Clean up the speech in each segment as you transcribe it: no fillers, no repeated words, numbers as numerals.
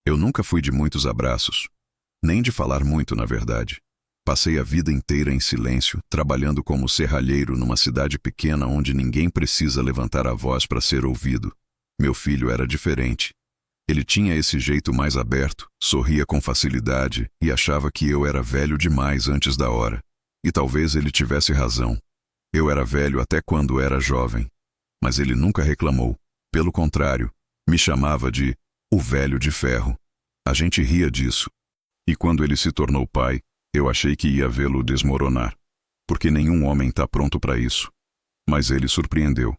Eu nunca fui de muitos abraços, nem de falar muito, na verdade. Passei a vida inteira em silêncio, trabalhando como serralheiro numa cidade pequena onde ninguém precisa levantar a voz para ser ouvido. Meu filho era diferente. Ele tinha esse jeito mais aberto, sorria com facilidade e achava que eu era velho demais antes da hora. E talvez ele tivesse razão. Eu era velho até quando era jovem. Mas ele nunca reclamou. Pelo contrário, me chamava de o velho de ferro. A gente ria disso. E quando ele se tornou pai, eu achei que ia vê-lo desmoronar. Porque nenhum homem está pronto para isso. Mas ele surpreendeu.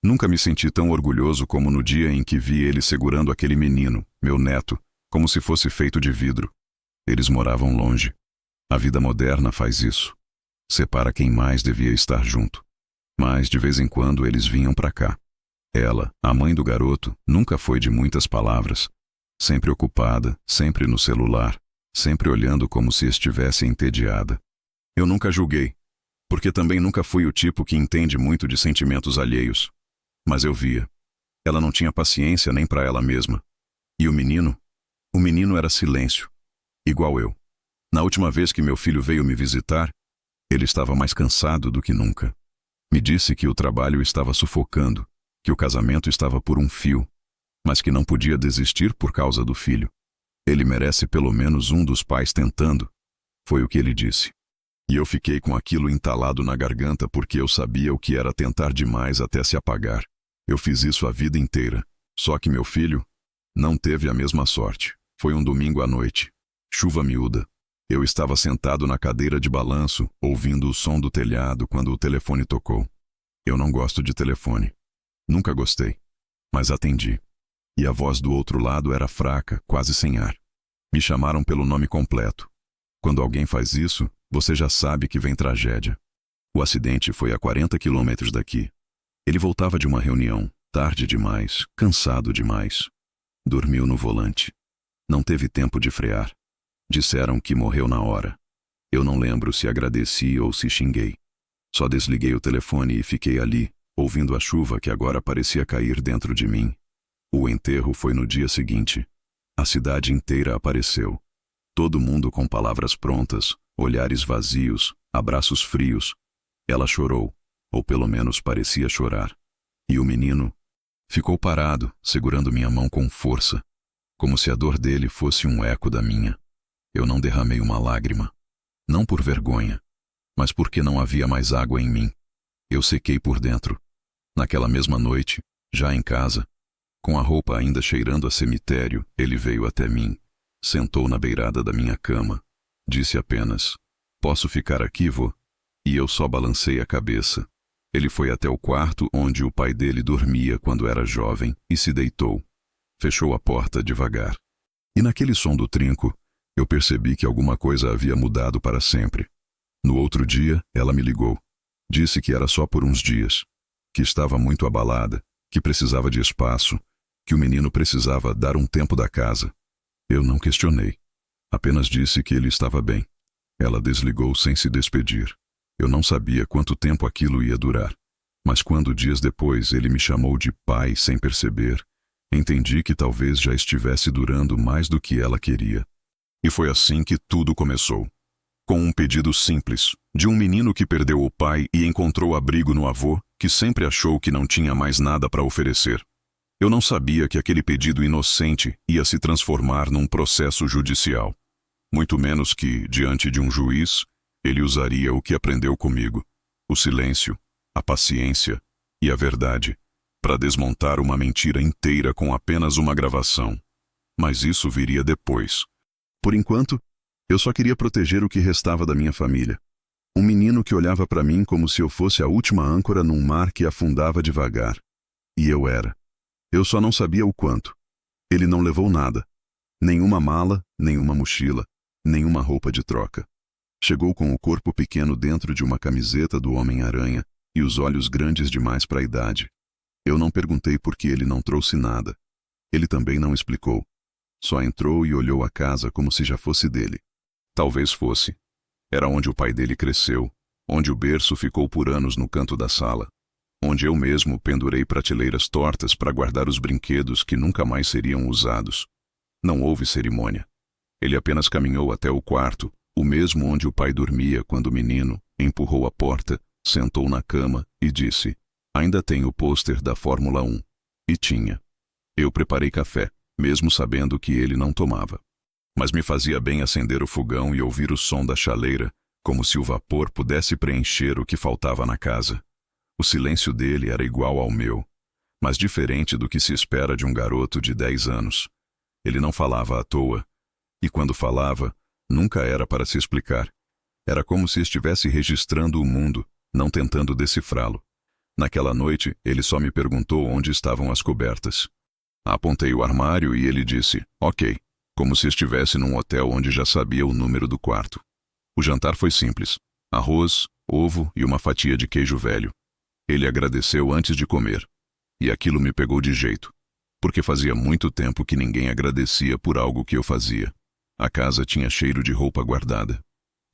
Nunca me senti tão orgulhoso como no dia em que vi ele segurando aquele menino, meu neto, como se fosse feito de vidro. Eles moravam longe. A vida moderna faz isso. Separa quem mais devia estar junto. Mas, de vez em quando, eles vinham para cá. Ela, a mãe do garoto, nunca foi de muitas palavras. Sempre ocupada, sempre no celular, sempre olhando como se estivesse entediada. Eu nunca julguei, porque também nunca fui o tipo que entende muito de sentimentos alheios. Mas eu via. Ela não tinha paciência nem para ela mesma. E o menino? O menino era silêncio. Igual eu. Na última vez que meu filho veio me visitar, ele estava mais cansado do que nunca. Me disse que o trabalho estava sufocando, que o casamento estava por um fio, mas que não podia desistir por causa do filho. Ele merece pelo menos um dos pais tentando, foi o que ele disse. E eu fiquei com aquilo entalado na garganta porque eu sabia o que era tentar demais até se apagar. Eu fiz isso a vida inteira, só que meu filho não teve a mesma sorte. Foi um domingo à noite, chuva miúda. Eu estava sentado na cadeira de balanço, ouvindo o som do telhado quando o telefone tocou. Eu não gosto de telefone. Nunca gostei. Mas atendi. E a voz do outro lado era fraca, quase sem ar. Me chamaram pelo nome completo. Quando alguém faz isso, você já sabe que vem tragédia. O acidente foi a 40 quilômetros daqui. Ele voltava de uma reunião, tarde demais, cansado demais. Dormiu no volante. Não teve tempo de frear. Disseram que morreu na hora. Eu não lembro se agradeci ou se xinguei. Só desliguei o telefone e fiquei ali, ouvindo a chuva que agora parecia cair dentro de mim. O enterro foi no dia seguinte. A cidade inteira apareceu. Todo mundo com palavras prontas, olhares vazios, abraços frios. Ela chorou, ou pelo menos parecia chorar. E o menino ficou parado, segurando minha mão com força, como se a dor dele fosse um eco da minha. Eu não derramei uma lágrima. Não por vergonha, mas porque não havia mais água em mim. Eu sequei por dentro. Naquela mesma noite, já em casa, com a roupa ainda cheirando a cemitério, ele veio até mim, sentou na beirada da minha cama, disse apenas, "Posso ficar aqui, vô?" E eu só balancei a cabeça. Ele foi até o quarto onde o pai dele dormia quando era jovem e se deitou. Fechou a porta devagar. E naquele som do trinco, eu percebi que alguma coisa havia mudado para sempre. No outro dia, ela me ligou. Disse que era só por uns dias, que estava muito abalada, que precisava de espaço, que o menino precisava dar um tempo da casa. Eu não questionei. Apenas disse que ele estava bem. Ela desligou sem se despedir. Eu não sabia quanto tempo aquilo ia durar. Mas quando dias depois ele me chamou de pai sem perceber, entendi que talvez já estivesse durando mais do que ela queria. E foi assim que tudo começou. Com um pedido simples, de um menino que perdeu o pai e encontrou abrigo no avô, que sempre achou que não tinha mais nada para oferecer. Eu não sabia que aquele pedido inocente ia se transformar num processo judicial. Muito menos que, diante de um juiz, ele usaria o que aprendeu comigo, o silêncio, a paciência e a verdade, para desmontar uma mentira inteira com apenas uma gravação. Mas isso viria depois. Por enquanto, eu só queria proteger o que restava da minha família. Um menino que olhava para mim como se eu fosse a última âncora num mar que afundava devagar. E eu era. Eu só não sabia o quanto. Ele não levou nada. Nenhuma mala, nenhuma mochila, nenhuma roupa de troca. Chegou com o corpo pequeno dentro de uma camiseta do Homem-Aranha e os olhos grandes demais para a idade. Eu não perguntei por que ele não trouxe nada. Ele também não explicou. Só entrou e olhou a casa como se já fosse dele. Talvez fosse. Era onde o pai dele cresceu, onde o berço ficou por anos no canto da sala, onde eu mesmo pendurei prateleiras tortas para guardar os brinquedos que nunca mais seriam usados. Não houve cerimônia. Ele apenas caminhou até o quarto, o mesmo onde o pai dormia quando o menino empurrou a porta, sentou na cama e disse: "Ainda tem o pôster da Fórmula 1. E tinha. Eu preparei café, mesmo sabendo que ele não tomava. Mas me fazia bem acender o fogão e ouvir o som da chaleira, como se o vapor pudesse preencher o que faltava na casa. O silêncio dele era igual ao meu, mas diferente do que se espera de um garoto de 10 anos. Ele não falava à toa, e quando falava, nunca era para se explicar. Era como se estivesse registrando o mundo, não tentando decifrá-lo. Naquela noite, ele só me perguntou onde estavam as cobertas. Apontei o armário e ele disse: "Ok", como se estivesse num hotel onde já sabia o número do quarto. O jantar foi simples: arroz, ovo e uma fatia de queijo velho. Ele agradeceu antes de comer. E aquilo me pegou de jeito, porque fazia muito tempo que ninguém agradecia por algo que eu fazia. A casa tinha cheiro de roupa guardada.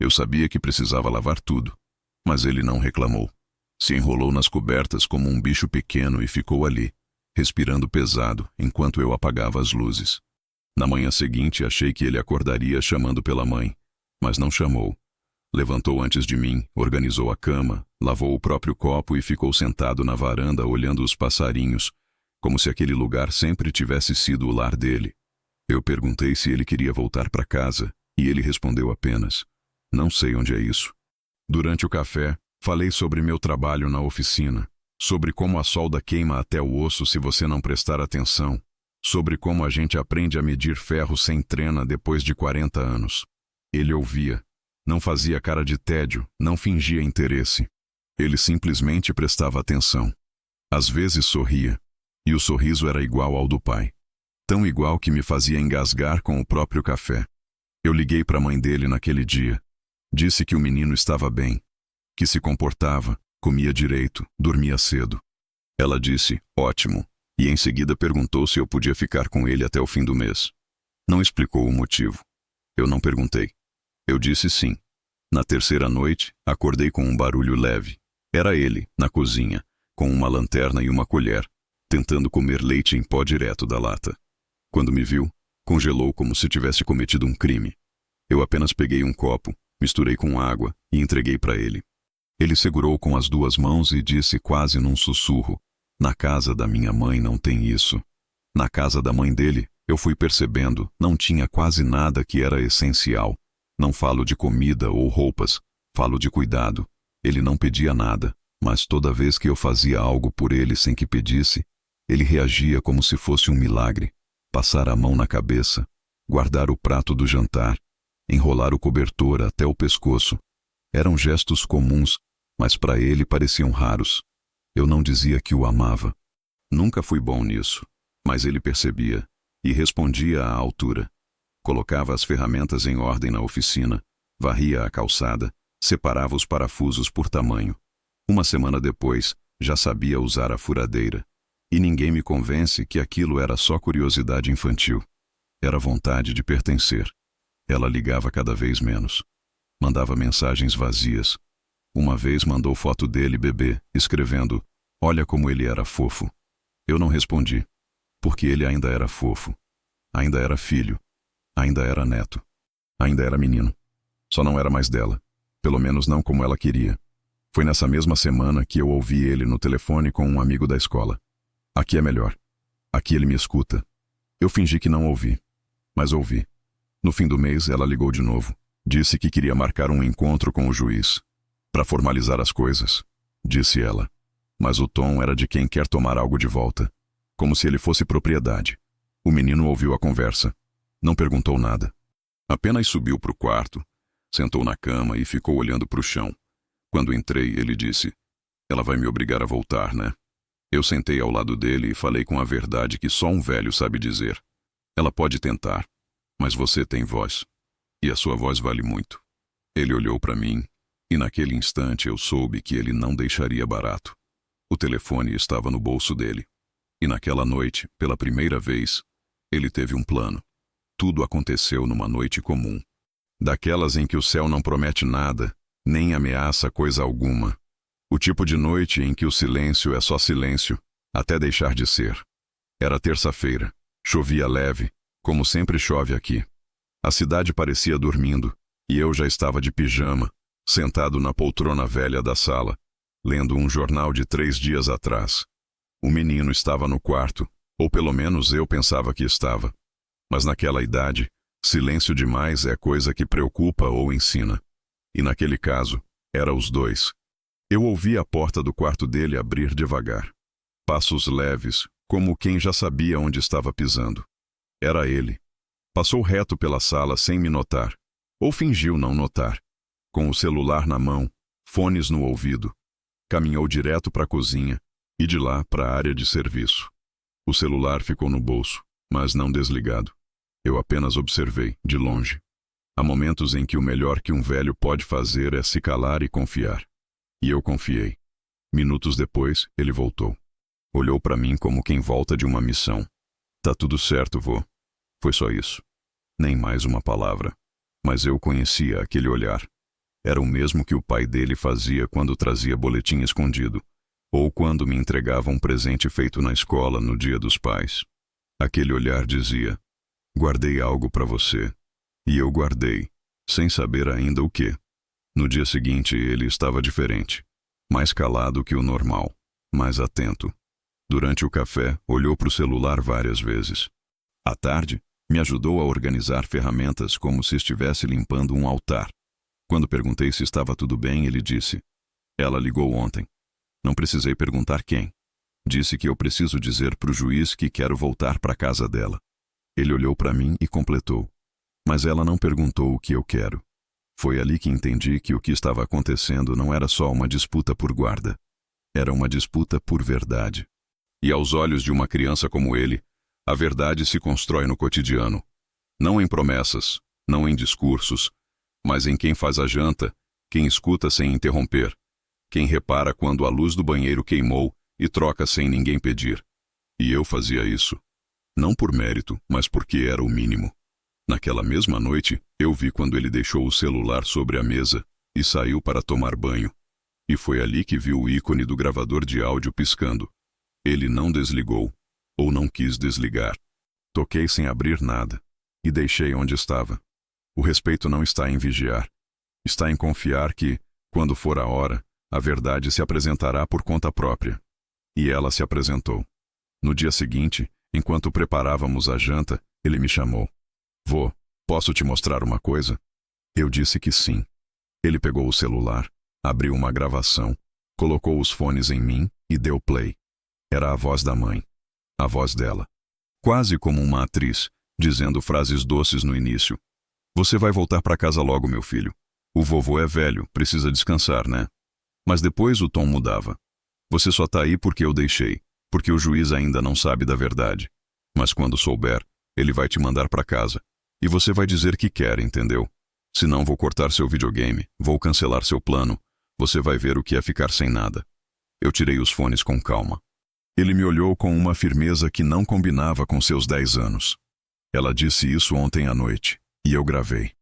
Eu sabia que precisava lavar tudo, mas ele não reclamou. Se enrolou nas cobertas como um bicho pequeno e ficou ali, respirando pesado enquanto eu apagava as luzes. Na manhã seguinte, achei que ele acordaria chamando pela mãe, mas não chamou. Levantou antes de mim, organizou a cama, lavou o próprio copo e ficou sentado na varanda olhando os passarinhos, como se aquele lugar sempre tivesse sido o lar dele. Eu perguntei se ele queria voltar para casa, e ele respondeu apenas: "Não sei onde é isso." Durante o café, falei sobre meu trabalho na oficina, sobre como a solda queima até o osso se você não prestar atenção, sobre como a gente aprende a medir ferro sem trena depois de 40 anos. Ele ouvia. Não fazia cara de tédio, não fingia interesse. Ele simplesmente prestava atenção. Às vezes sorria, e o sorriso era igual ao do pai. Tão igual que me fazia engasgar com o próprio café. Eu liguei para a mãe dele naquele dia. Disse que o menino estava bem, que se comportava, comia direito, dormia cedo. Ela disse: "Ótimo", e em seguida perguntou se eu podia ficar com ele até o fim do mês. Não explicou o motivo. Eu não perguntei. Eu disse sim. Na terceira noite, acordei com um barulho leve. Era ele, na cozinha, com uma lanterna e uma colher, tentando comer leite em pó direto da lata. Quando me viu, congelou como se tivesse cometido um crime. Eu apenas peguei um copo, misturei com água e entreguei para ele. Ele segurou com as duas mãos e disse quase num sussurro: "Na casa da minha mãe não tem isso." Na casa da mãe dele, eu fui percebendo, não tinha quase nada que era essencial. Não falo de comida ou roupas, falo de cuidado. Ele não pedia nada, mas toda vez que eu fazia algo por ele sem que pedisse, ele reagia como se fosse um milagre. Passar a mão na cabeça, guardar o prato do jantar, enrolar o cobertor até o pescoço. Eram gestos comuns, mas para ele pareciam raros. Eu não dizia que o amava. Nunca fui bom nisso, mas ele percebia e respondia à altura. Colocava as ferramentas em ordem na oficina, varria a calçada, separava os parafusos por tamanho. Uma semana depois, já sabia usar a furadeira. E ninguém me convence que aquilo era só curiosidade infantil. Era vontade de pertencer. Ela ligava cada vez menos. Mandava mensagens vazias. Uma vez mandou foto dele bebê, escrevendo: "Olha como ele era fofo." Eu não respondi, porque ele ainda era fofo. Ainda era filho. Ainda era neto. Ainda era menino. Só não era mais dela. Pelo menos não como ela queria. Foi nessa mesma semana que eu ouvi ele no telefone com um amigo da escola. Aqui é melhor. Aqui ele me escuta. Eu fingi que não ouvi. Mas ouvi. No fim do mês, ela ligou de novo. Disse que queria marcar um encontro com o juiz. Para formalizar as coisas, disse ela. Mas o tom era de quem quer tomar algo de volta. Como se ele fosse propriedade. O menino ouviu a conversa. Não perguntou nada. Apenas subiu para o quarto, sentou na cama e ficou olhando para o chão. Quando entrei, ele disse: "Ela vai me obrigar a voltar, né?" Eu sentei ao lado dele e falei com a verdade que só um velho sabe dizer. "Ela pode tentar, mas você tem voz. E a sua voz vale muito." Ele olhou para mim, e naquele instante eu soube que ele não deixaria barato. O telefone estava no bolso dele. E naquela noite, pela primeira vez, ele teve um plano. Tudo aconteceu numa noite comum. Daquelas em que o céu não promete nada, nem ameaça coisa alguma. O tipo de noite em que o silêncio é só silêncio, até deixar de ser. Era terça-feira. Chovia leve, Como sempre chove aqui. A cidade parecia dormindo, e eu já estava de pijama, sentado na poltrona velha da sala, lendo um jornal de 3 dias atrás. O menino estava no quarto, ou pelo menos eu pensava que estava. Mas naquela idade, silêncio demais é coisa que preocupa ou ensina. E naquele caso, era os dois. Eu ouvi a porta do quarto dele abrir devagar. Passos leves, como quem já sabia onde estava pisando. Era ele. Passou reto pela sala sem me notar, ou fingiu não notar. Com o celular na mão, fones no ouvido. Caminhou direto para a cozinha e de lá para a área de serviço. O celular ficou no bolso, mas não desligado. Eu apenas observei, de longe. Há momentos em que o melhor que um velho pode fazer é se calar e confiar. E eu confiei. Minutos depois, ele voltou. Olhou para mim como quem volta de uma missão. Tá tudo certo, vô. Foi só isso. Nem mais uma palavra. Mas eu conhecia aquele olhar. Era o mesmo que o pai dele fazia quando trazia boletim escondido, ou quando me entregava um presente feito na escola no Dia dos Pais. Aquele olhar dizia: guardei algo para você. E eu guardei, sem saber ainda o quê. No dia seguinte ele estava diferente, mais calado que o normal, mais atento. Durante o café, olhou para o celular várias vezes. À tarde, me ajudou a organizar ferramentas como se estivesse limpando um altar. Quando perguntei se estava tudo bem, ele disse: ela ligou ontem. Não precisei perguntar quem. Disse que eu preciso dizer para o juiz que quero voltar para a casa dela. Ele olhou para mim e completou: mas ela não perguntou o que eu quero. Foi ali que entendi que o que estava acontecendo não era só uma disputa por guarda. Era uma disputa por verdade. E aos olhos de uma criança como ele, a verdade se constrói no cotidiano. Não em promessas, não em discursos, mas em quem faz a janta, quem escuta sem interromper, quem repara quando a luz do banheiro queimou e troca sem ninguém pedir. E eu fazia isso. Não por mérito, mas porque era o mínimo. Naquela mesma noite, eu vi quando ele deixou o celular sobre a mesa e saiu para tomar banho. E foi ali que vi o ícone do gravador de áudio piscando. Ele não desligou, ou não quis desligar. Toquei sem abrir nada, e deixei onde estava. O respeito não está em vigiar. Está em confiar que, quando for a hora, a verdade se apresentará por conta própria. E ela se apresentou. No dia seguinte, enquanto preparávamos a janta, ele me chamou. Vô, posso te mostrar uma coisa? Eu disse que sim. Ele pegou o celular, abriu uma gravação, colocou os fones em mim e deu play. Era a voz da mãe. A voz dela. Quase como uma atriz, dizendo frases doces no início. Você vai voltar para casa logo, meu filho. O vovô é velho, precisa descansar, né? Mas depois o tom mudava. Você só tá aí porque eu deixei, porque o juiz ainda não sabe da verdade. Mas quando souber, ele vai te mandar para casa. E você vai dizer que quer, entendeu? Senão vou cortar seu videogame, vou cancelar seu plano. Você vai ver o que é ficar sem nada. Eu tirei os fones com calma. Ele me olhou com uma firmeza que não combinava com seus 10 anos. Ela disse isso ontem à noite, e eu gravei.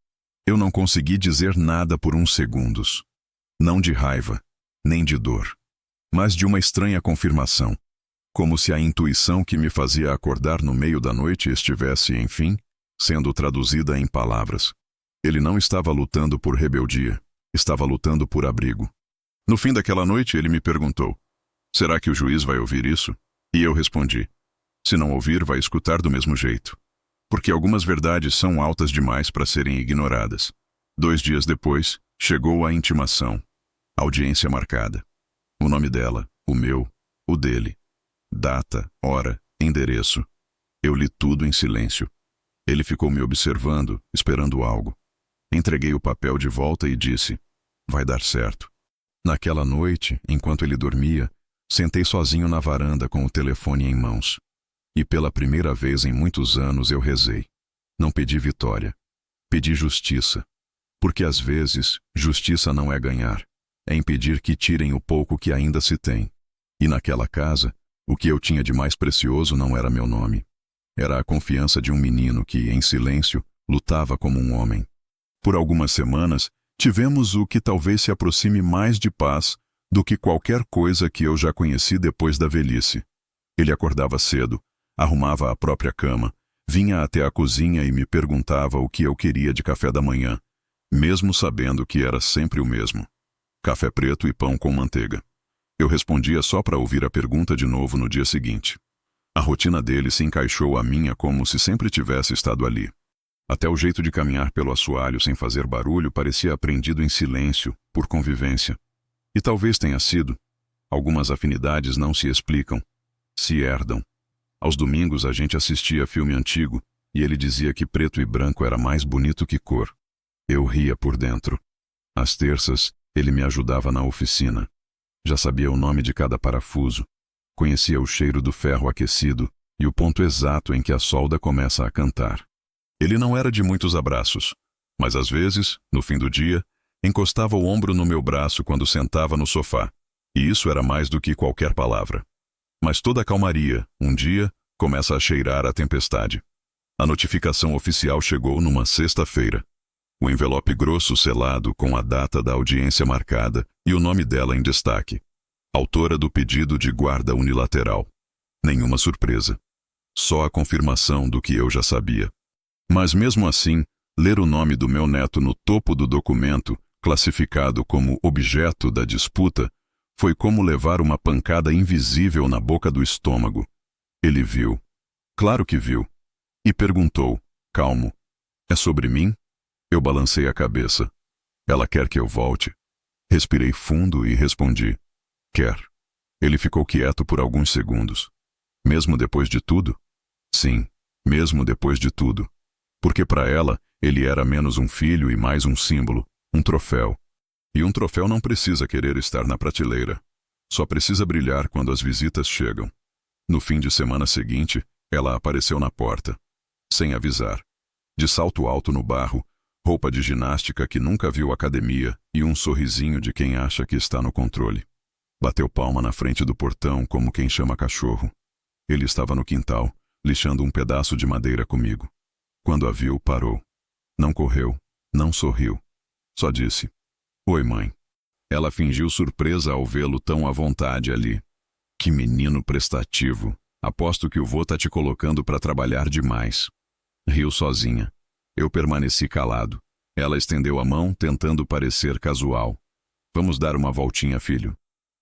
Eu não consegui dizer nada por uns segundos. Não de raiva, nem de dor, mas de uma estranha confirmação. Como se a intuição que me fazia acordar no meio da noite estivesse, enfim, sendo traduzida em palavras. Ele não estava lutando por rebeldia, estava lutando por abrigo. No fim daquela noite, ele me perguntou: será que o juiz vai ouvir isso? E eu respondi: se não ouvir, vai escutar do mesmo jeito. Porque algumas verdades são altas demais para serem ignoradas. 2 dias depois, chegou a intimação. Audiência marcada. O nome dela, o meu, o dele. Data, hora, endereço. Eu li tudo em silêncio. Ele ficou me observando, esperando algo. Entreguei o papel de volta e disse: vai dar certo. Naquela noite, enquanto ele dormia, sentei sozinho na varanda com o telefone em mãos. E pela primeira vez em muitos anos eu rezei. Não pedi vitória. Pedi justiça. Porque às vezes, justiça não é ganhar. É impedir que tirem o pouco que ainda se tem. E naquela casa, o que eu tinha de mais precioso não era meu nome. Era a confiança de um menino que, em silêncio, lutava como um homem. Por algumas semanas, tivemos o que talvez se aproxime mais de paz do que qualquer coisa que eu já conheci depois da velhice. Ele acordava cedo, arrumava a própria cama, Vinha até a cozinha e me perguntava o que eu queria de café da manhã, mesmo sabendo que era sempre o mesmo: café preto e pão com manteiga. Eu respondia só para ouvir a pergunta de novo no dia seguinte. A rotina dele se encaixou à minha como se sempre tivesse estado ali. Até o jeito de caminhar pelo assoalho sem fazer barulho parecia aprendido em silêncio, por convivência. E talvez tenha sido. Algumas afinidades não se explicam, se herdam. Aos domingos a gente assistia filme antigo e ele dizia que preto e branco era mais bonito que cor. Eu ria por dentro. Às terças, ele me ajudava na oficina. Já sabia o nome de cada parafuso. Conhecia o cheiro do ferro aquecido e o ponto exato em que a solda começa a cantar. Ele não era de muitos abraços, mas às vezes, no fim do dia, encostava o ombro no meu braço quando sentava no sofá, e isso era mais do que qualquer palavra. Mas toda a calmaria, um dia, começa a cheirar a tempestade. A notificação oficial chegou numa sexta-feira. O envelope grosso selado com a data da audiência marcada e o nome dela em destaque. Autora do pedido de guarda unilateral. Nenhuma surpresa. Só a confirmação do que eu já sabia. Mas mesmo assim, ler o nome do meu neto no topo do documento, classificado como objeto da disputa, foi como levar uma pancada invisível na boca do estômago. Ele viu. Claro que viu. E perguntou, calmo: é sobre mim? Eu balancei a cabeça. Ela quer que eu volte? Respirei fundo e respondi: quer. Ele ficou quieto por alguns segundos. Mesmo depois de tudo? Sim, mesmo depois de tudo. Porque para ela, ele era menos um filho e mais um símbolo, um troféu. E um troféu não precisa querer estar na prateleira. Só precisa brilhar quando as visitas chegam. No fim de semana seguinte, ela apareceu na porta. Sem avisar. De salto alto no barro, roupa de ginástica que nunca viu academia e um sorrisinho de quem acha que está no controle. Bateu palma na frente do portão como quem chama cachorro. Ele estava no quintal, lixando um pedaço de madeira comigo. Quando a viu, parou. Não correu, não sorriu. Só disse: oi, mãe. Ela fingiu surpresa ao vê-lo tão à vontade ali. Que menino prestativo. Aposto que o vô tá te colocando para trabalhar demais. Riu sozinha. Eu permaneci calado. Ela estendeu a mão, tentando parecer casual. Vamos dar uma voltinha, filho.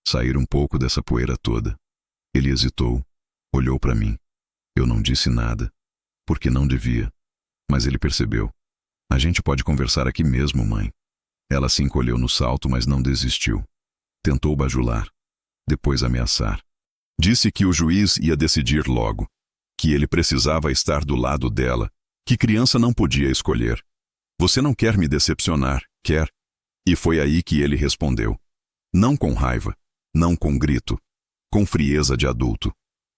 Sair um pouco dessa poeira toda. Ele hesitou. Olhou para mim. Eu não disse nada. Porque não devia. Mas ele percebeu. A gente pode conversar aqui mesmo, mãe. Ela se encolheu no salto, mas não desistiu. Tentou bajular. Depois ameaçar. Disse que o juiz ia decidir logo. Que ele precisava estar do lado dela. Que criança não podia escolher. Você não quer me decepcionar, quer? E foi aí que ele respondeu. Não com raiva. Não com grito. Com frieza de adulto.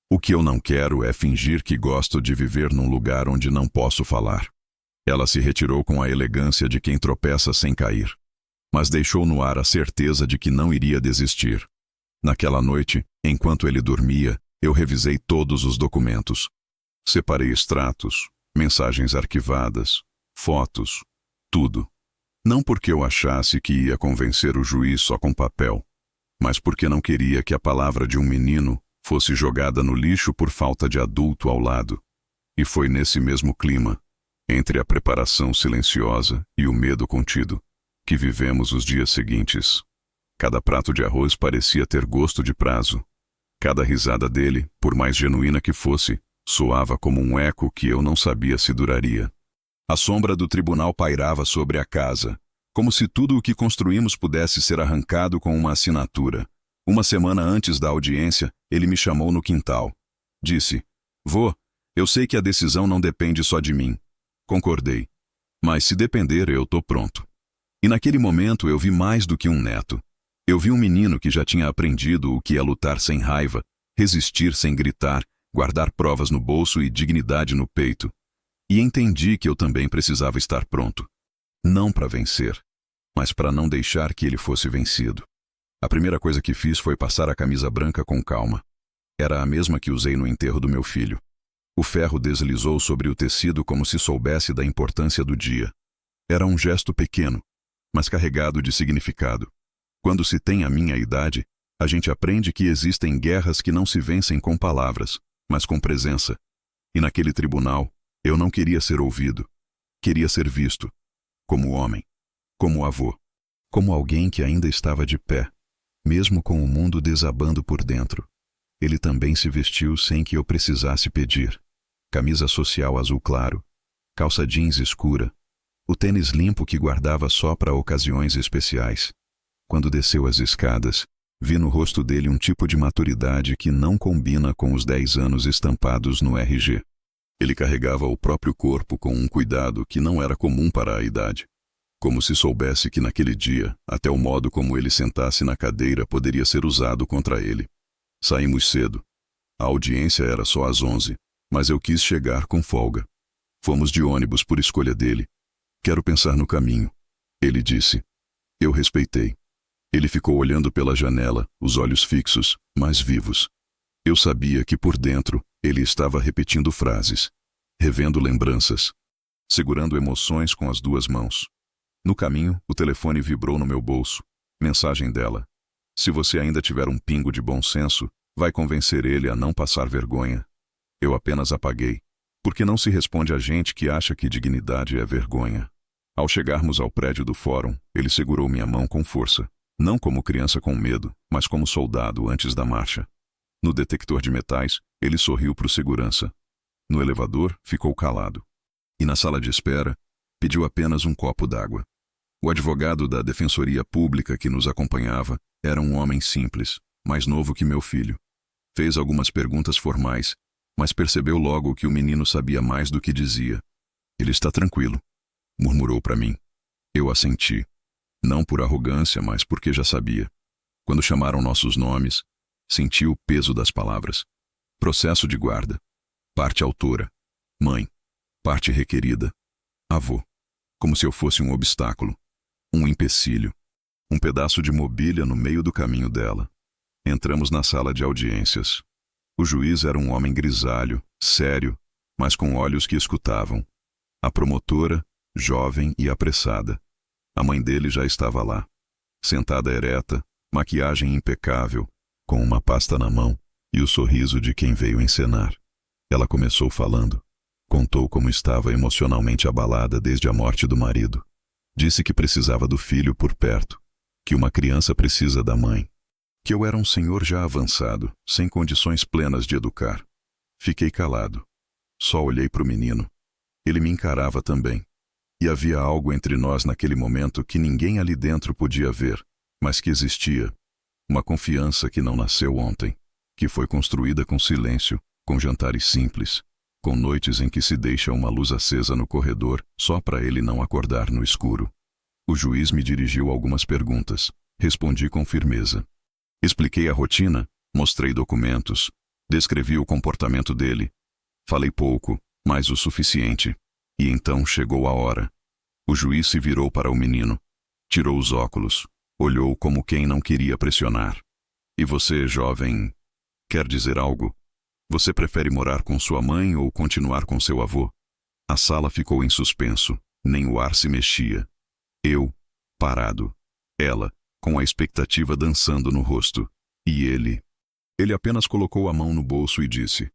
O que eu não quero é fingir que gosto de viver num lugar onde não posso falar. Ela se retirou com a elegância de quem tropeça sem cair. Mas deixou no ar a certeza de que não iria desistir. Naquela noite, enquanto ele dormia, eu revisei todos os documentos. Separei extratos, mensagens arquivadas, fotos, tudo. Não porque eu achasse que ia convencer o juiz só com papel, mas porque não queria que a palavra de um menino fosse jogada no lixo por falta de adulto ao lado. E foi nesse mesmo clima, entre a preparação silenciosa e o medo contido, que vivemos os dias seguintes. Cada prato de arroz parecia ter gosto de prazo. Cada risada dele, por mais genuína que fosse, soava como um eco que eu não sabia se duraria. A sombra do tribunal pairava sobre a casa, como se tudo o que construímos pudesse ser arrancado com uma assinatura. Uma semana antes da audiência, ele me chamou no quintal. Disse: vô, eu sei que a decisão não depende só de mim. Concordei. Mas se depender, eu tô pronto. E naquele momento eu vi mais do que um neto. Eu vi um menino que já tinha aprendido o que é lutar sem raiva, resistir sem gritar, guardar provas no bolso e dignidade no peito. E entendi que eu também precisava estar pronto. Não para vencer, mas para não deixar que ele fosse vencido. A primeira coisa que fiz foi passar a camisa branca com calma. Era a mesma que usei no enterro do meu filho. O ferro deslizou sobre o tecido como se soubesse da importância do dia. Era um gesto pequeno, mas carregado de significado. Quando se tem a minha idade, a gente aprende que existem guerras que não se vencem com palavras, mas com presença. E naquele tribunal, Eu não queria ser ouvido. Queria ser visto. Como homem. Como avô. Como alguém que ainda estava de pé, mesmo com o mundo desabando por dentro. Ele também se vestiu sem que eu precisasse pedir. Camisa social azul claro, calça jeans escura, o tênis limpo que guardava só para ocasiões especiais. Quando desceu as escadas, vi no rosto dele um tipo de maturidade que não combina com os 10 anos estampados no RG. Ele carregava o próprio corpo com um cuidado que não era comum para a idade. Como se soubesse que naquele dia, até o modo como ele sentasse na cadeira poderia ser usado contra ele. Saímos cedo. A audiência era só às 11, mas eu quis chegar com folga. Fomos de ônibus por escolha dele. Quero pensar no caminho, ele disse. Eu respeitei. Ele ficou olhando pela janela, os olhos fixos, mas vivos. Eu sabia que por dentro ele estava repetindo frases, revendo lembranças, segurando emoções com as 2 mãos. No caminho, o telefone vibrou no meu bolso. Mensagem dela. Se você ainda tiver um pingo de bom senso, vai convencer ele a não passar vergonha. Eu apenas apaguei. Porque não se responde a gente que acha que dignidade é vergonha. Ao chegarmos ao prédio do fórum, ele segurou minha mão com força. Não como criança com medo, mas como soldado antes da marcha. No detector de metais, ele sorriu para o segurança. No elevador, ficou calado. E na sala de espera, pediu apenas um copo d'água. O advogado da Defensoria Pública que nos acompanhava era um homem simples, mais novo que meu filho. Fez algumas perguntas formais, mas percebeu logo que o menino sabia mais do que dizia. Ele está tranquilo, murmurou para mim. Eu assenti. Não por arrogância, mas porque já sabia. Quando chamaram nossos nomes, senti o peso das palavras. Processo de guarda. Parte autora. Mãe. Parte requerida. Avô. Como se eu fosse um obstáculo. Um empecilho. Um pedaço de mobília no meio do caminho dela. Entramos na sala de audiências. O juiz era um homem grisalho, sério, mas com olhos que escutavam. A promotora, jovem e apressada. A mãe dele já estava lá, sentada ereta, maquiagem impecável, com uma pasta na mão e o sorriso de quem veio encenar. Ela começou falando. Contou como estava emocionalmente abalada desde a morte do marido. Disse que precisava do filho por perto, que uma criança precisa da mãe. Que eu era um senhor já avançado, sem condições plenas de educar. Fiquei calado. Só olhei para o menino. Ele me encarava também. E havia algo entre nós naquele momento que ninguém ali dentro podia ver, mas que existia. Uma confiança que não nasceu ontem, que foi construída com silêncio, com jantares simples, com noites em que se deixa uma luz acesa no corredor só para ele não acordar no escuro. O juiz me dirigiu algumas perguntas. Respondi com firmeza. Expliquei a rotina, mostrei documentos, descrevi o comportamento dele. Falei pouco, mas o suficiente. E então chegou a hora. O juiz se virou para o menino. Tirou os óculos. Olhou como quem não queria pressionar. E você, jovem, quer dizer algo? Você prefere morar com sua mãe ou continuar com seu avô? A sala ficou em suspenso. Nem o ar se mexia. Eu, parado. Ela, com a expectativa dançando no rosto. E ele? Ele apenas colocou a mão no bolso e disse: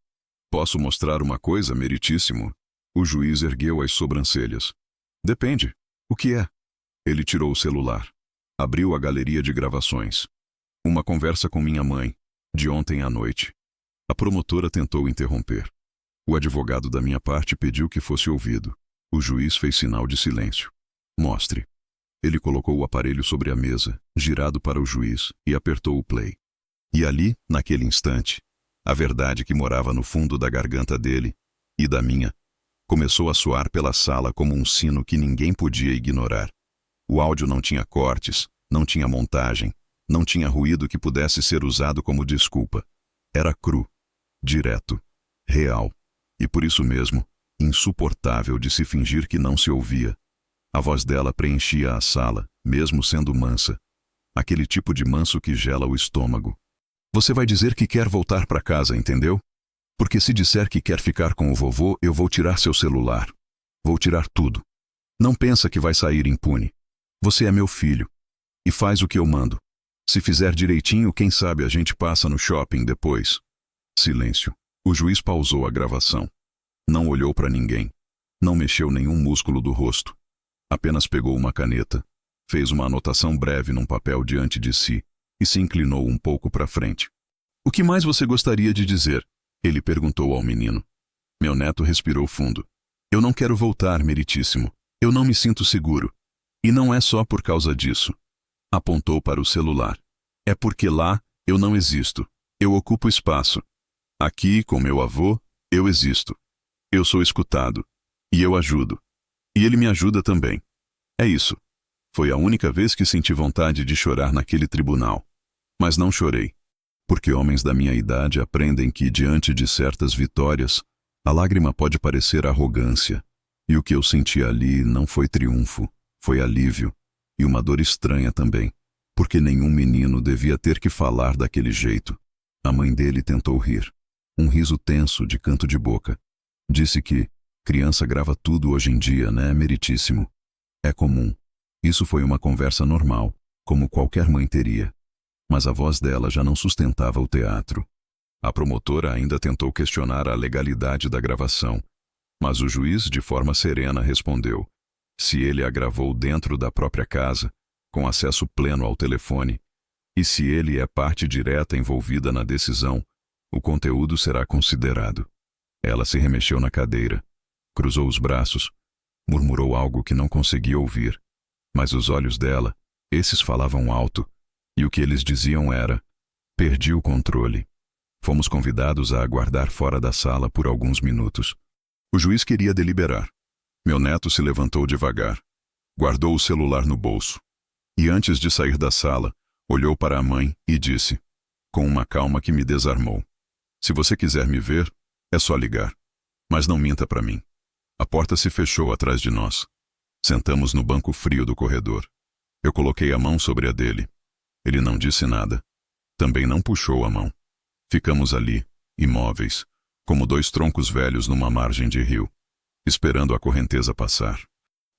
Posso mostrar uma coisa, meritíssimo? O juiz ergueu as sobrancelhas. Depende. O que é? Ele tirou o celular. Abriu a galeria de gravações. Uma conversa com minha mãe, de ontem à noite. A promotora tentou interromper. O advogado da minha parte pediu que fosse ouvido. O juiz fez sinal de silêncio. Mostre. Ele colocou o aparelho sobre a mesa, girado para o juiz, e apertou o play. E ali, naquele instante, a verdade que morava no fundo da garganta dele, e da minha, começou a soar pela sala como um sino que ninguém podia ignorar. O áudio não tinha cortes, não tinha montagem, não tinha ruído que pudesse ser usado como desculpa. Era cru, direto, real, e por isso mesmo, insuportável de se fingir que não se ouvia. A voz dela preenchia a sala, mesmo sendo mansa. Aquele tipo de manso que gela o estômago. Você vai dizer que quer voltar para casa, entendeu? Porque se disser que quer ficar com o vovô, eu vou tirar seu celular. Vou tirar tudo. Não pensa que vai sair impune. Você é meu filho. E faz o que eu mando. Se fizer direitinho, quem sabe a gente passa no shopping depois. Silêncio. O juiz pausou a gravação. Não olhou para ninguém. Não mexeu nenhum músculo do rosto. Apenas pegou uma caneta, fez uma anotação breve num papel diante de si e se inclinou um pouco para frente. "O que mais você gostaria de dizer?" ele perguntou ao menino. Meu neto respirou fundo. "Eu não quero voltar, meritíssimo. Eu não me sinto seguro. E não é só por causa disso." Apontou para o celular. "É porque lá eu não existo. Eu ocupo espaço. Aqui, com meu avô, eu existo. Eu sou escutado. E eu ajudo. E ele me ajuda também. É isso." Foi a única vez que senti vontade de chorar naquele tribunal. Mas não chorei. Porque homens da minha idade aprendem que, diante de certas vitórias, a lágrima pode parecer arrogância. E o que eu senti ali não foi triunfo, foi alívio. E uma dor estranha também. Porque nenhum menino devia ter que falar daquele jeito. A mãe dele tentou rir. Um riso tenso de canto de boca. Disse que criança grava tudo hoje em dia, né, meritíssimo? É comum. Isso foi uma conversa normal, como qualquer mãe teria. Mas a voz dela já não sustentava o teatro. A promotora ainda tentou questionar a legalidade da gravação, mas o juiz, de forma serena, respondeu: se ele a gravou dentro da própria casa, com acesso pleno ao telefone, e se ele é parte direta envolvida na decisão, o conteúdo será considerado. Ela se remexeu na cadeira, cruzou os braços, murmurou algo que não conseguia ouvir, mas os olhos dela, esses falavam alto, e o que eles diziam era: perdi o controle. Fomos convidados a aguardar fora da sala por alguns minutos. O juiz queria deliberar. Meu neto se levantou devagar, guardou o celular no bolso, e antes de sair da sala, olhou para a mãe e disse, com uma calma que me desarmou: se você quiser me ver, é só ligar. Mas não minta para mim. A porta se fechou atrás de nós. Sentamos no banco frio do corredor. Eu coloquei a mão sobre a dele. Ele não disse nada. Também não puxou a mão. Ficamos ali, imóveis, como dois troncos velhos numa margem de rio, esperando a correnteza passar.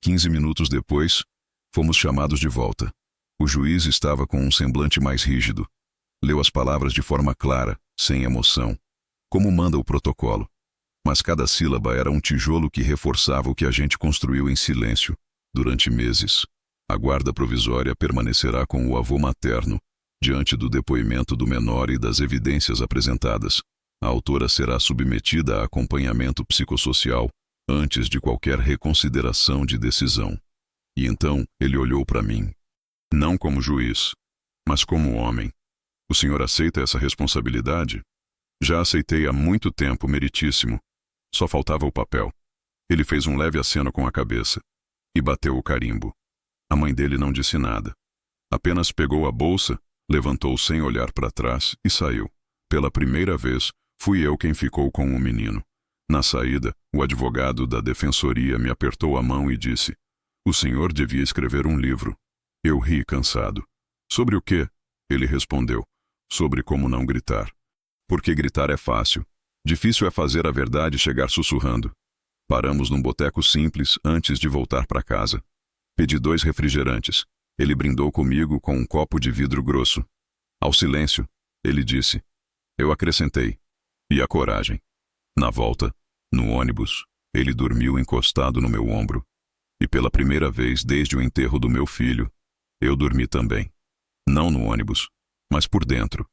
15 minutos depois, fomos chamados de volta. O juiz estava com um semblante mais rígido. Leu as palavras de forma clara, sem emoção, como manda o protocolo. Mas cada sílaba era um tijolo que reforçava o que a gente construiu em silêncio durante meses. A guarda provisória permanecerá com o avô materno, diante do depoimento do menor e das evidências apresentadas. A autora será submetida a acompanhamento psicossocial antes de qualquer reconsideração de decisão. E então ele olhou para mim. Não como juiz, mas como homem. O senhor aceita essa responsabilidade? Já aceitei há muito tempo, meritíssimo. Só faltava o papel. Ele fez um leve aceno com a cabeça e bateu o carimbo. A mãe dele não disse nada. Apenas pegou a bolsa, levantou sem olhar para trás e saiu. Pela primeira vez, fui eu quem ficou com o menino. Na saída, o advogado da defensoria me apertou a mão e disse: o senhor devia escrever um livro. Eu ri cansado. Sobre o quê? Ele respondeu: sobre como não gritar. Porque gritar é fácil. Difícil é fazer a verdade chegar sussurrando. Paramos num boteco simples antes de voltar para casa. Pedi 2 refrigerantes. Ele brindou comigo com um copo de vidro grosso. Ao silêncio, ele disse. Eu acrescentei: e a coragem. Na volta, no ônibus, ele dormiu encostado no meu ombro. E pela primeira vez desde o enterro do meu filho, eu dormi também. Não no ônibus, mas por dentro.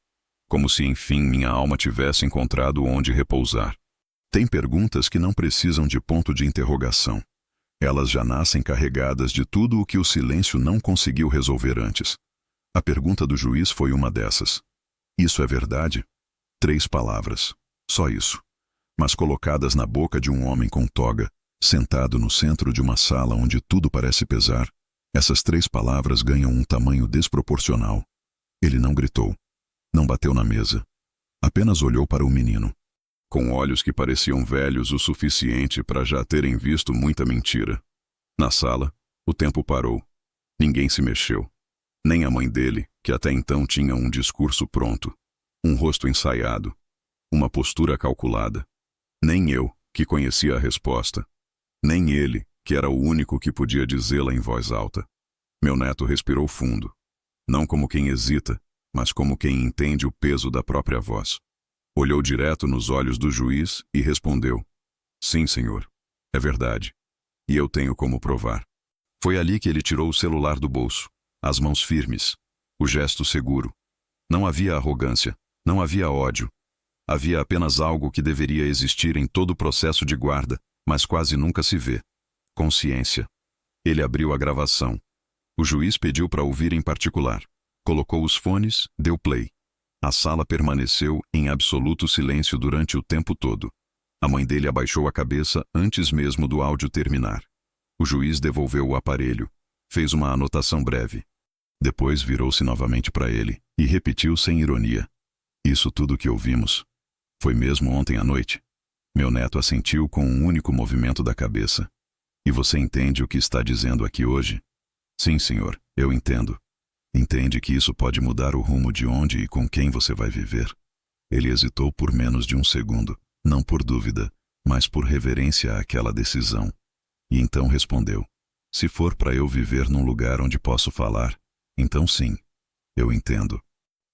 Como se enfim minha alma tivesse encontrado onde repousar. Tem perguntas que não precisam de ponto de interrogação. Elas já nascem carregadas de tudo o que o silêncio não conseguiu resolver antes. A pergunta do juiz foi uma dessas. Isso é verdade? 3 palavras. Só isso. Mas colocadas na boca de um homem com toga, sentado no centro de uma sala onde tudo parece pesar, essas 3 palavras ganham um tamanho desproporcional. Ele não gritou. Não bateu na mesa. Apenas olhou para o menino, com olhos que pareciam velhos o suficiente para já terem visto muita mentira. Na sala, o tempo parou. Ninguém se mexeu. Nem a mãe dele, que até então tinha um discurso pronto, um rosto ensaiado, uma postura calculada. Nem eu, que conhecia a resposta. Nem ele, que era o único que podia dizê-la em voz alta. Meu neto respirou fundo. Não como quem hesita, mas como quem entende o peso da própria voz. Olhou direto nos olhos do juiz e respondeu: sim, senhor. É verdade. E eu tenho como provar. Foi ali que ele tirou o celular do bolso, as mãos firmes, o gesto seguro. Não havia arrogância, não havia ódio. Havia apenas algo que deveria existir em todo o processo de guarda, mas quase nunca se vê: consciência. Ele abriu a gravação. O juiz pediu para ouvir em particular. Colocou os fones, deu play. A sala permaneceu em absoluto silêncio durante o tempo todo. A mãe dele abaixou a cabeça antes mesmo do áudio terminar. O juiz devolveu o aparelho. Fez uma anotação breve. Depois virou-se novamente para ele e repetiu sem ironia: "Isso tudo que ouvimos foi mesmo ontem à noite?" Meu neto assentiu com um único movimento da cabeça. "E você entende o que está dizendo aqui hoje?" "Sim, senhor, eu entendo." "Entende que isso pode mudar o rumo de onde e com quem você vai viver?" Ele hesitou por menos de um segundo, não por dúvida, mas por reverência àquela decisão. E então respondeu: "Se for para eu viver num lugar onde posso falar, então sim, eu entendo."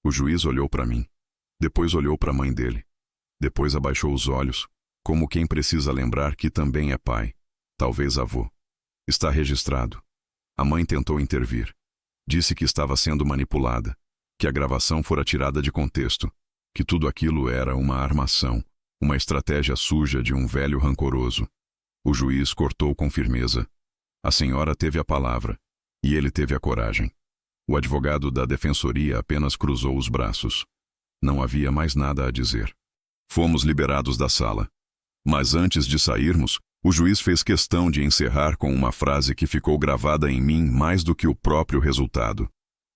O juiz olhou para mim. Depois olhou para a mãe dele. Depois abaixou os olhos, como quem precisa lembrar que também é pai, talvez avô. "Está registrado." A mãe tentou intervir. Disse que estava sendo manipulada, que a gravação fora tirada de contexto, que tudo aquilo era uma armação, uma estratégia suja de um velho rancoroso. O juiz cortou com firmeza. A senhora teve a palavra, e ele teve a coragem. O advogado da defensoria apenas cruzou os braços. Não havia mais nada a dizer. Fomos liberados da sala. Mas antes de sairmos, o juiz fez questão de encerrar com uma frase que ficou gravada em mim mais do que o próprio resultado.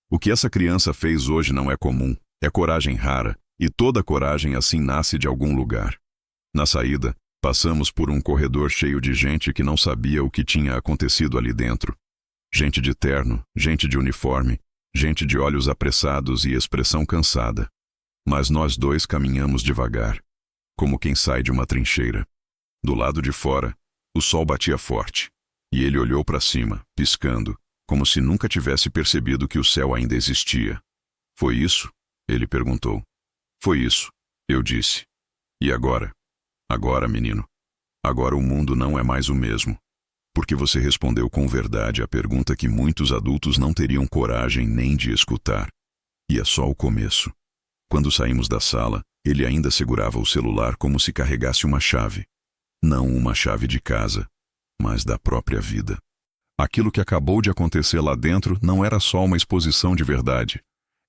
"O que essa criança fez hoje não é comum, é coragem rara, e toda coragem assim nasce de algum lugar." Na saída, passamos por um corredor cheio de gente que não sabia o que tinha acontecido ali dentro. Gente de terno, gente de uniforme, gente de olhos apressados e expressão cansada. Mas nós dois caminhamos devagar, como quem sai de uma trincheira. Do lado de fora, o sol batia forte, e ele olhou para cima, piscando, como se nunca tivesse percebido que o céu ainda existia. "Foi isso?" ele perguntou. "Foi isso", eu disse. "E agora?" "Agora, menino, agora o mundo não é mais o mesmo. Porque você respondeu com verdade a pergunta que muitos adultos não teriam coragem nem de escutar. E é só o começo." Quando saímos da sala, ele ainda segurava o celular como se carregasse uma chave. Não uma chave de casa, mas da própria vida. Aquilo que acabou de acontecer lá dentro não era só uma exposição de verdade.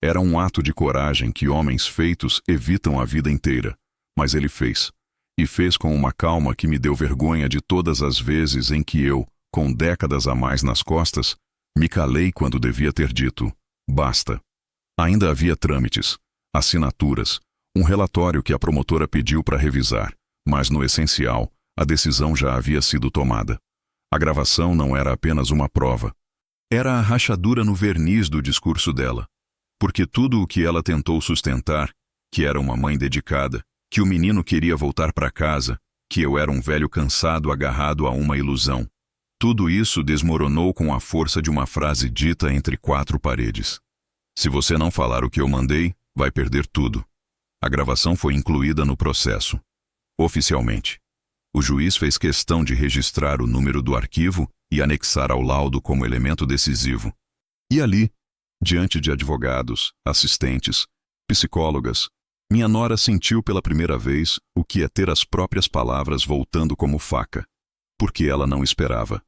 Era um ato de coragem que homens feitos evitam a vida inteira. Mas ele fez. E fez com uma calma que me deu vergonha de todas as vezes em que eu, com décadas a mais nas costas, me calei quando devia ter dito: "Basta." Ainda havia trâmites, assinaturas, um relatório que a promotora pediu para revisar, mas no essencial, a decisão já havia sido tomada. A gravação não era apenas uma prova. Era a rachadura no verniz do discurso dela. Porque tudo o que ela tentou sustentar, que era uma mãe dedicada, que o menino queria voltar para casa, que eu era um velho cansado agarrado a uma ilusão, tudo isso desmoronou com a força de uma frase dita entre quatro paredes: "Se você não falar o que eu mandei, vai perder tudo." A gravação foi incluída no processo. Oficialmente. O juiz fez questão de registrar o número do arquivo e anexar ao laudo como elemento decisivo. E ali, diante de advogados, assistentes, psicólogas, minha nora sentiu pela primeira vez o que é ter as próprias palavras voltando como faca. Porque ela não esperava.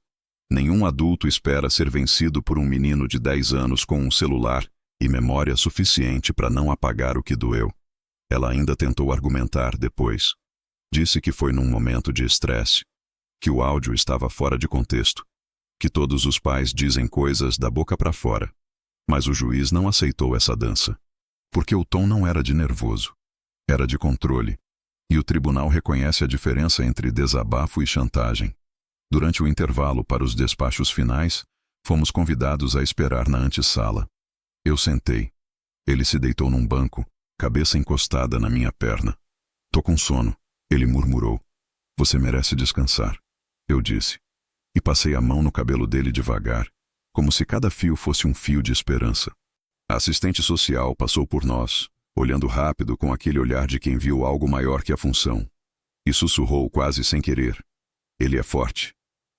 Nenhum adulto espera ser vencido por um menino de 10 anos com um celular e memória suficiente para não apagar o que doeu. Ela ainda tentou argumentar depois. Disse que foi num momento de estresse, que o áudio estava fora de contexto, que todos os pais dizem coisas da boca para fora. Mas o juiz não aceitou essa dança, porque o tom não era de nervoso, era de controle, e o tribunal reconhece a diferença entre desabafo e chantagem. Durante o intervalo para os despachos finais, fomos convidados a esperar na antessala. Eu sentei. Ele se deitou num banco, cabeça encostada na minha perna. "Tô com sono", ele murmurou. "Você merece descansar", eu disse. E passei a mão no cabelo dele devagar, como se cada fio fosse um fio de esperança. A assistente social passou por nós, olhando rápido com aquele olhar de quem viu algo maior que a função, e sussurrou quase sem querer: Ele é forte.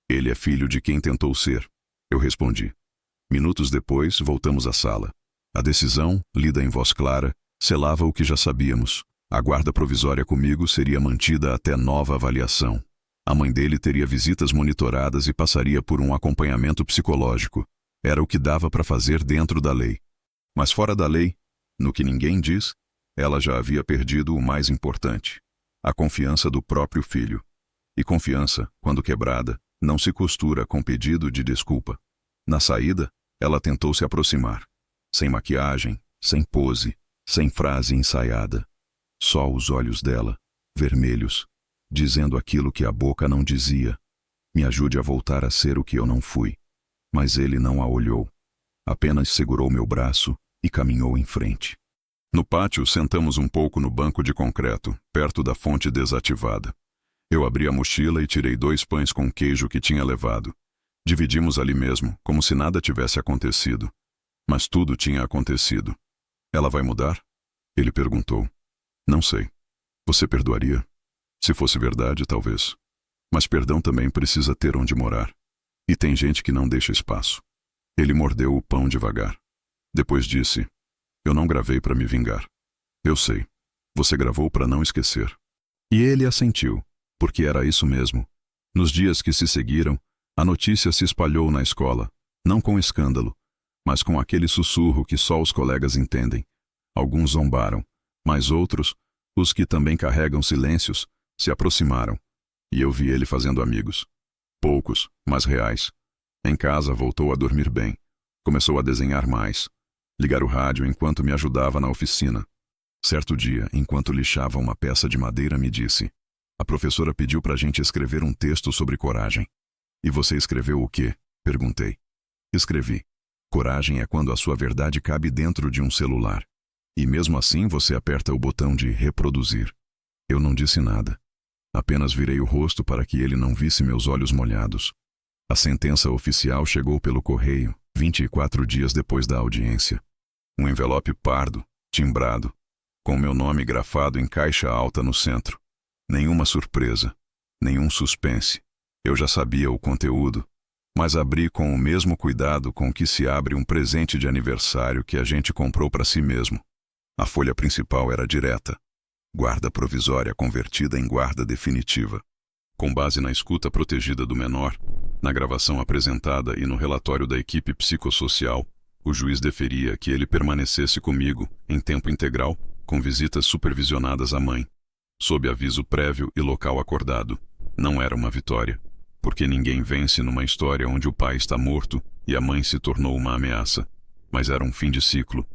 Ele é filho de quem tentou ser. Eu respondi. Minutos depois, voltamos à sala. A decisão, lida em voz clara, selava o que já sabíamos. A guarda provisória comigo seria mantida até nova avaliação. A mãe dele teria visitas monitoradas e passaria por um acompanhamento psicológico. Era o que dava para fazer dentro da lei. Mas fora da lei, no que ninguém diz, ela já havia perdido o mais importante: a confiança do próprio filho. E confiança, quando quebrada, não se costura com pedido de desculpa. Na saída, ela tentou se aproximar. Sem maquiagem, sem pose, sem frase ensaiada. Só os olhos dela, vermelhos, dizendo aquilo que a boca não dizia. Me ajude a voltar a ser o que eu não fui. Mas ele não a olhou. Apenas segurou meu braço e caminhou em frente. No pátio, sentamos um pouco no banco de concreto, perto da fonte desativada. Eu abri a mochila e tirei 2 pães com queijo que tinha levado. Dividimos ali mesmo, como se nada tivesse acontecido. Mas tudo tinha acontecido. Ela vai mudar? Ele perguntou. Não sei. Você perdoaria? Se fosse verdade, talvez. Mas perdão também precisa ter onde morar. E tem gente que não deixa espaço. Ele mordeu o pão devagar. Depois disse: eu não gravei para me vingar. Eu sei. Você gravou para não esquecer. E ele assentiu, porque era isso mesmo. Nos dias que se seguiram, a notícia se espalhou na escola, não com escândalo, mas com aquele sussurro que só os colegas entendem. Alguns zombaram, mas outros, os que também carregam silêncios, se aproximaram. E eu vi ele fazendo amigos. Poucos, mas reais. Em casa voltou a dormir bem. Começou a desenhar mais. Ligar o rádio enquanto me ajudava na oficina. Certo dia, enquanto lixava uma peça de madeira, me disse: a professora pediu pra gente escrever um texto sobre coragem. E você escreveu o quê? Perguntei. Escrevi. Coragem é quando a sua verdade cabe dentro de um celular. E mesmo assim você aperta o botão de reproduzir. Eu não disse nada. Apenas virei o rosto para que ele não visse meus olhos molhados. A sentença oficial chegou pelo correio, 24 dias depois da audiência. Um envelope pardo, timbrado, com meu nome grafado em caixa alta no centro. Nenhuma surpresa, nenhum suspense. Eu já sabia o conteúdo, mas abri com o mesmo cuidado com que se abre um presente de aniversário que a gente comprou para si mesmo. A folha principal era direta. Guarda provisória convertida em guarda definitiva. Com base na escuta protegida do menor, na gravação apresentada e no relatório da equipe psicossocial, o juiz deferia que ele permanecesse comigo, em tempo integral, com visitas supervisionadas à mãe, sob aviso prévio e local acordado. Não era uma vitória, porque ninguém vence numa história onde o pai está morto e a mãe se tornou uma ameaça, mas era um fim de ciclo.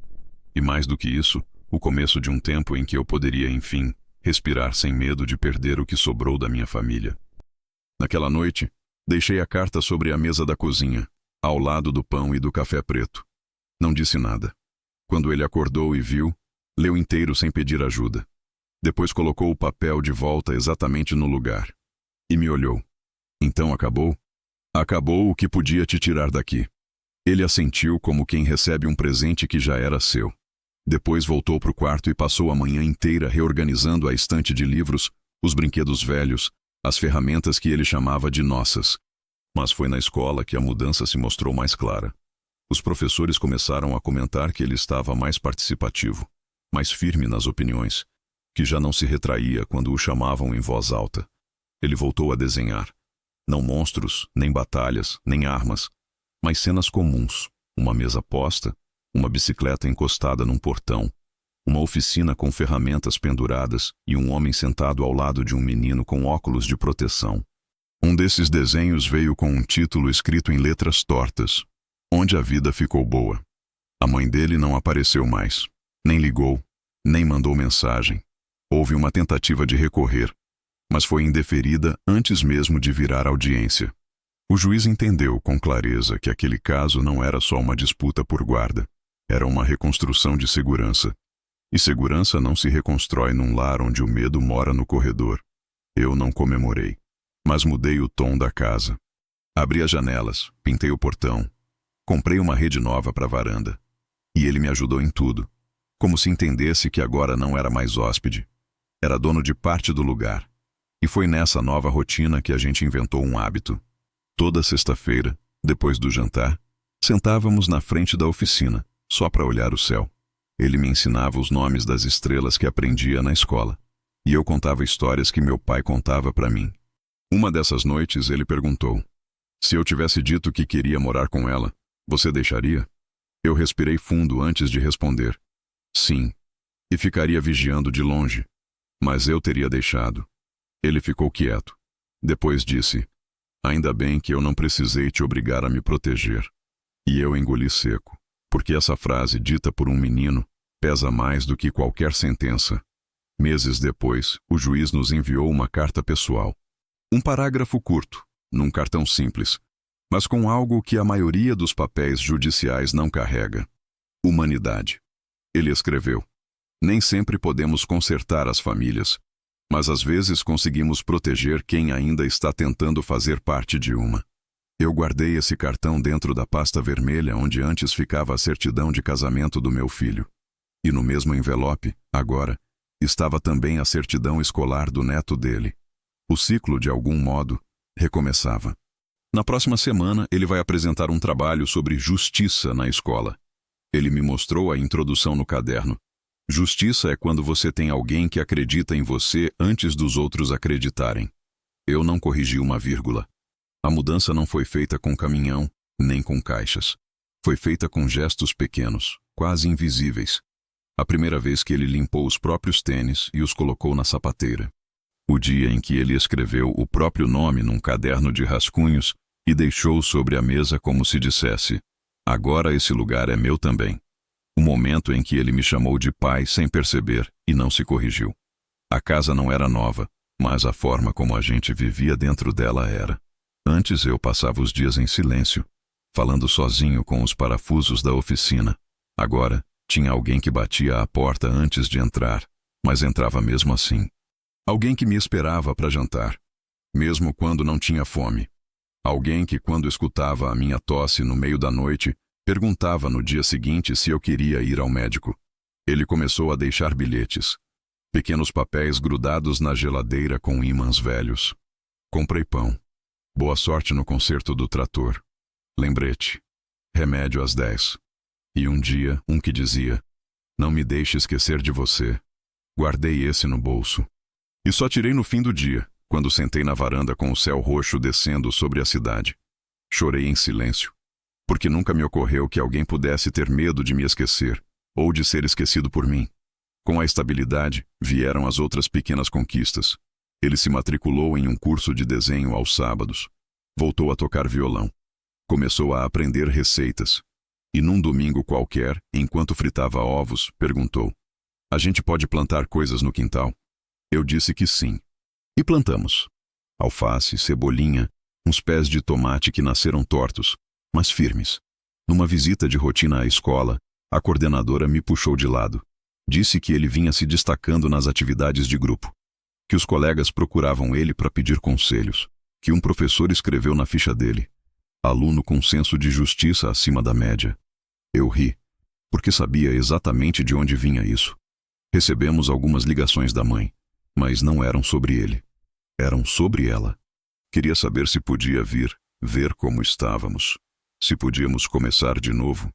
E mais do que isso, o começo de um tempo em que eu poderia, enfim, respirar sem medo de perder o que sobrou da minha família. Naquela noite, deixei a carta sobre a mesa da cozinha, ao lado do pão e do café preto. Não disse nada. Quando ele acordou e viu, leu inteiro sem pedir ajuda. Depois colocou o papel de volta exatamente no lugar. E me olhou. Então acabou? Acabou o que podia te tirar daqui. Ele assentiu como quem recebe um presente que já era seu. Depois voltou para o quarto e passou a manhã inteira reorganizando a estante de livros, os brinquedos velhos, as ferramentas que ele chamava de nossas. Mas foi na escola que a mudança se mostrou mais clara. Os professores começaram a comentar que ele estava mais participativo, mais firme nas opiniões, que já não se retraía quando o chamavam em voz alta. Ele voltou a desenhar. Não monstros, nem batalhas, nem armas, mas cenas comuns, uma mesa posta, uma bicicleta encostada num portão, uma oficina com ferramentas penduradas e um homem sentado ao lado de um menino com óculos de proteção. Um desses desenhos veio com um título escrito em letras tortas: Onde a vida ficou boa. A mãe dele não apareceu mais, nem ligou, nem mandou mensagem. Houve uma tentativa de recorrer, mas foi indeferida antes mesmo de virar audiência. O juiz entendeu com clareza que aquele caso não era só uma disputa por guarda. Era uma reconstrução de segurança. E segurança não se reconstrói num lar onde o medo mora no corredor. Eu não comemorei, mas mudei o tom da casa. Abri as janelas, pintei o portão, comprei uma rede nova para a varanda. E ele me ajudou em tudo, como se entendesse que agora não era mais hóspede. Era dono de parte do lugar. E foi nessa nova rotina que a gente inventou um hábito. Toda sexta-feira, depois do jantar, sentávamos na frente da oficina, só para olhar o céu. Ele me ensinava os nomes das estrelas que aprendia na escola. E eu contava histórias que meu pai contava para mim. Uma dessas noites ele perguntou: se eu tivesse dito que queria morar com ela, você deixaria? Eu respirei fundo antes de responder: sim. E ficaria vigiando de longe. Mas eu teria deixado. Ele ficou quieto. Depois disse: ainda bem que eu não precisei te obrigar a me proteger. E eu engoli seco, porque essa frase dita por um menino pesa mais do que qualquer sentença. Meses depois, o juiz nos enviou uma carta pessoal. Um parágrafo curto, num cartão simples, mas com algo que a maioria dos papéis judiciais não carrega: humanidade. Ele escreveu: nem sempre podemos consertar as famílias, mas às vezes conseguimos proteger quem ainda está tentando fazer parte de uma. Eu guardei esse cartão dentro da pasta vermelha onde antes ficava a certidão de casamento do meu filho. E no mesmo envelope, agora, estava também a certidão escolar do neto dele. O ciclo, de algum modo, recomeçava. Na próxima semana, ele vai apresentar um trabalho sobre justiça na escola. Ele me mostrou a introdução no caderno. Justiça é quando você tem alguém que acredita em você antes dos outros acreditarem. Eu não corrigi uma vírgula. A mudança não foi feita com caminhão, nem com caixas. Foi feita com gestos pequenos, quase invisíveis. A primeira vez que ele limpou os próprios tênis e os colocou na sapateira. O dia em que ele escreveu o próprio nome num caderno de rascunhos e deixou sobre a mesa como se dissesse: agora esse lugar é meu também. O momento em que ele me chamou de pai sem perceber e não se corrigiu. A casa não era nova, mas a forma como a gente vivia dentro dela era. Antes eu passava os dias em silêncio, falando sozinho com os parafusos da oficina. Agora, tinha alguém que batia à porta antes de entrar, mas entrava mesmo assim. Alguém que me esperava para jantar, mesmo quando não tinha fome. Alguém que, quando escutava a minha tosse no meio da noite, perguntava no dia seguinte se eu queria ir ao médico. Ele começou a deixar bilhetes. Pequenos papéis grudados na geladeira com ímãs velhos. Comprei pão. Boa sorte no concerto do trator. Lembrete. Remédio às 10. E um dia, um que dizia: não me deixe esquecer de você. Guardei esse no bolso. E só tirei no fim do dia, quando sentei na varanda com o céu roxo descendo sobre a cidade. Chorei em silêncio, porque nunca me ocorreu que alguém pudesse ter medo de me esquecer, ou de ser esquecido por mim. Com a estabilidade, vieram as outras pequenas conquistas. Ele se matriculou em um curso de desenho aos sábados. Voltou a tocar violão. Começou a aprender receitas. E num domingo qualquer, enquanto fritava ovos, perguntou: a gente pode plantar coisas no quintal? Eu disse que sim. E plantamos. Alface, cebolinha, uns pés de tomate que nasceram tortos, mas firmes. Numa visita de rotina à escola, a coordenadora me puxou de lado. Disse que ele vinha se destacando nas atividades de grupo, que os colegas procuravam ele para pedir conselhos, que um professor escreveu na ficha dele: aluno com senso de justiça acima da média. Eu ri, porque sabia exatamente de onde vinha isso. Recebemos algumas ligações da mãe, mas não eram sobre ele. Eram sobre ela. Queria saber se podia vir, ver como estávamos. Se podíamos começar de novo.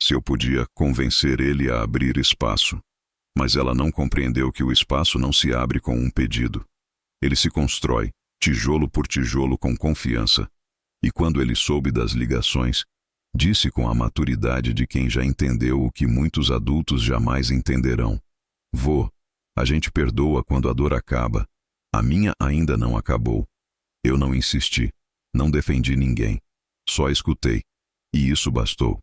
Se eu podia convencer ele a abrir espaço. Mas ela não compreendeu que o espaço não se abre com um pedido. Ele se constrói, tijolo por tijolo, com confiança. E quando ele soube das ligações, disse com a maturidade de quem já entendeu o que muitos adultos jamais entenderão: vô, a gente perdoa quando a dor acaba. A minha ainda não acabou. Eu não insisti, não defendi ninguém. Só escutei. E isso bastou.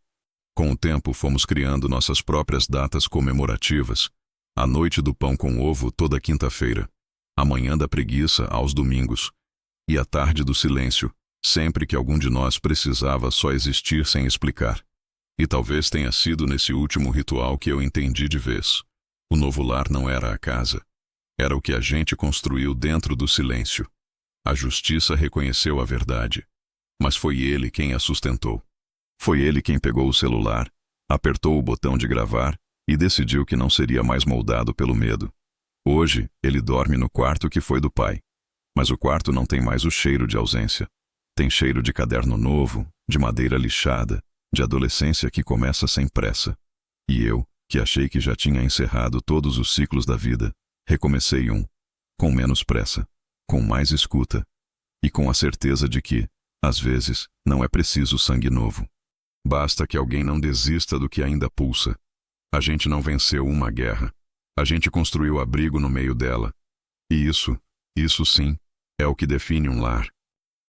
Com o tempo fomos criando nossas próprias datas comemorativas. A noite do pão com ovo toda quinta-feira. A manhã da preguiça aos domingos. E a tarde do silêncio, sempre que algum de nós precisava só existir sem explicar. E talvez tenha sido nesse último ritual que eu entendi de vez. O novo lar não era a casa. Era o que a gente construiu dentro do silêncio. A justiça reconheceu a verdade. Mas foi ele quem a sustentou. Foi ele quem pegou o celular, apertou o botão de gravar e decidiu que não seria mais moldado pelo medo. Hoje, ele dorme no quarto que foi do pai. Mas o quarto não tem mais o cheiro de ausência. Tem cheiro de caderno novo, de madeira lixada, de adolescência que começa sem pressa. E eu, que achei que já tinha encerrado todos os ciclos da vida, recomecei um, com menos pressa, com mais escuta, e com a certeza de que, às vezes, não é preciso sangue novo. Basta que alguém não desista do que ainda pulsa. A gente não venceu uma guerra. A gente construiu abrigo no meio dela. E isso sim, é o que define um lar.